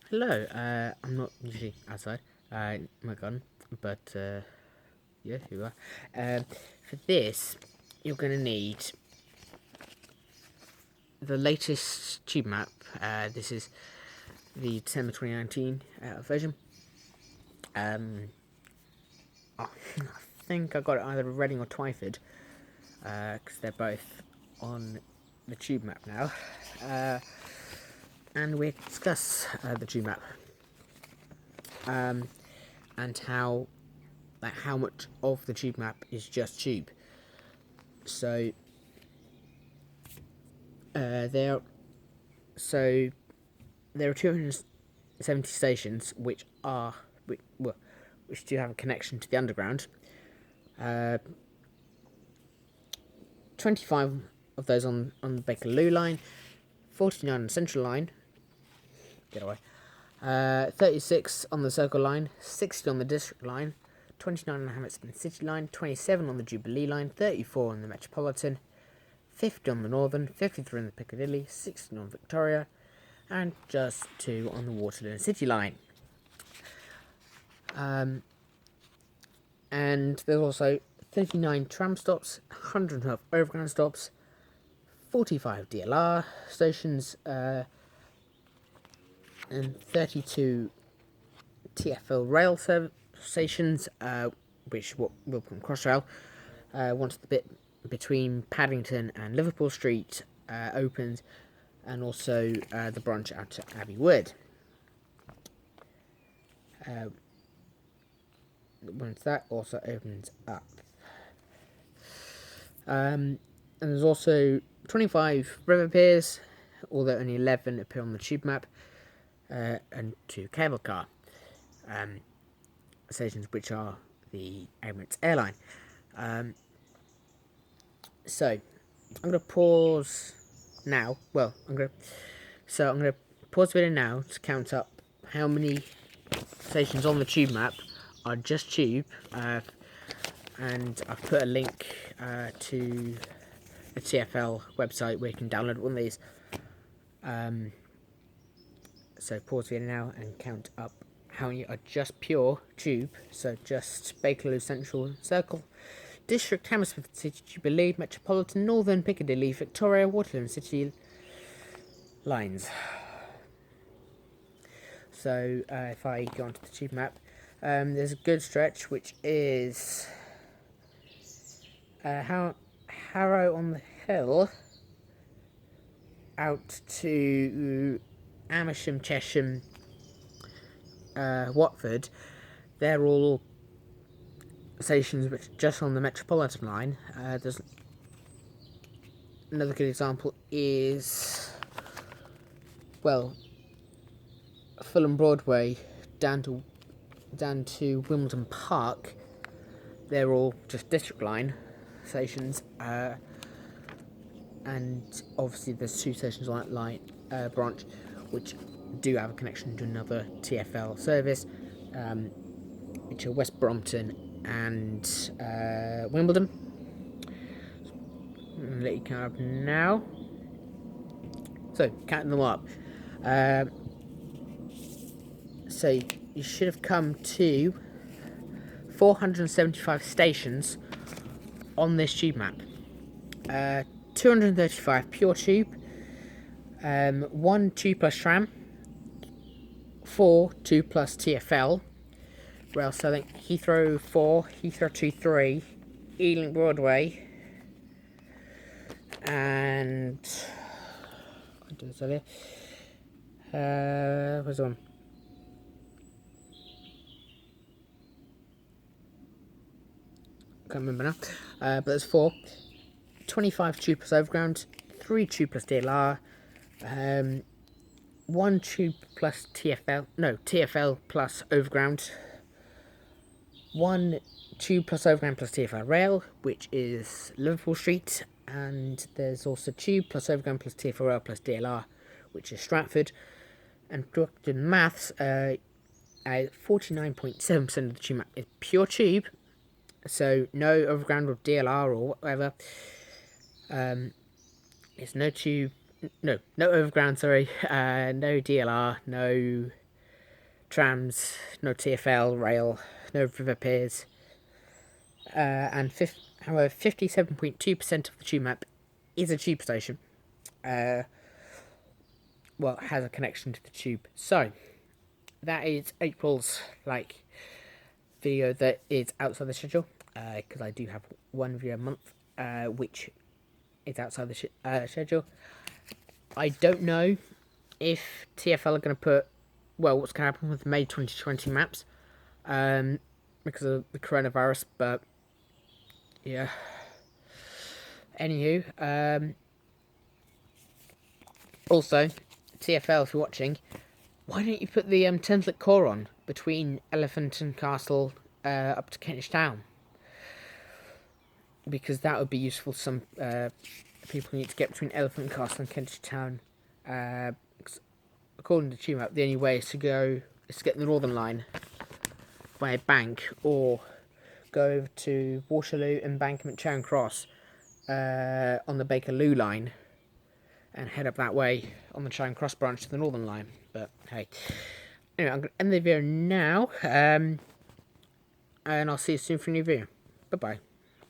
Hello, I'm not usually outside, my garden, but yeah, here you are. For this, you're going to need the latest tube map. This is the December 2019 version. Um, I think I got it either Reading or Twyford, because they're both on the tube map now. Uh, and we discuss the tube map and how much of the tube map is just tube. So there, so there are 270 stations which do have a connection to the underground. Uh, 25 of those on the Bakerloo line, 49 on the Central line. Get away. 36 on the Circle line, 60 on the District line, 29 on the Hammersmith City line, 27 on the Jubilee line, 34 on the Metropolitan, 50 on the Northern, 53 on the Piccadilly, 16 on Victoria, and just 2 on the Waterloo and City line. And there's also 39 tram stops, 112 overground stops, 45 DLR stations, and 32 TfL rail stations, which will become Crossrail once the bit between Paddington and Liverpool Street opens, and also the branch out to Abbey Wood. Once that also opens up. And there's also 25 river piers, although only 11 appear on the tube map, and 2 cable car stations, which are the Emirates airline. So I'm going to pause now. I'm going to pause the video now to count up how many stations on the tube map are just tube, and I've put a link to the TfL website where you can download one of these. So pause the video now and count up how many are just pure tube, so just Bakerloo Central Circle, District, Hammersmith City, Jubilee, Metropolitan, Northern, Piccadilly, Victoria, Waterloo and City lines. So if I go onto the tube map, there's a good stretch which is Harrow on the Hill out to Amersham, Chesham, Watford. They're all stations which are just on the Metropolitan line. There's another good example is Fulham Broadway down to Wimbledon Park. They're all just District line stations, and obviously there's 2 stations on that line branch which do have a connection to another TfL service, which are West Brompton and Wimbledon. I'm going to let you count up now. So, counting them up. So, you should have come to 475 stations on this tube map. 235 pure tube, 1 2 plus tram, 4 2 plus TfL. Rail, so I think Heathrow 4, Heathrow 2 3, Ealing Broadway, and I did this earlier. Where's the one? Can't remember now. But there's 4. 25 tube plus overground, 3 tube plus DLR, 1 tube plus TfL plus overground, 1 tube plus overground plus TfL rail, which is Liverpool Street, and there's also tube plus overground plus TfL rail plus DLR, which is Stratford. And directed maths, 49.7% of the tube map is pure tube, so no overground or DLR or whatever. It's no overground, no DLR, no trams, no TfL, rail, no river piers. However, 57.2% of the tube map is a tube station. Well, has a connection to the tube. So, that is April's, video that is outside the schedule. Because I do have one video a month, which is outside the schedule. I don't know if TfL are going to put, what's going to happen with May 2020 maps, because of the coronavirus, but, yeah. Anywho, also, TfL, if you're watching, why don't you put the Thameslink core on between Elephant and Castle up to Kentish Town? Because that would be useful to some people who need to get between Elephant and Castle and Kentish Town. According to TubeMap, the only way is to get the Northern Line by Bank, or go over to Waterloo, Embankment, Charing Cross on the Bakerloo line, and head up that way on the Charing Cross branch to the Northern Line. But hey, anyway, I'm going to end the video now, and I'll see you soon for a new video. Bye bye.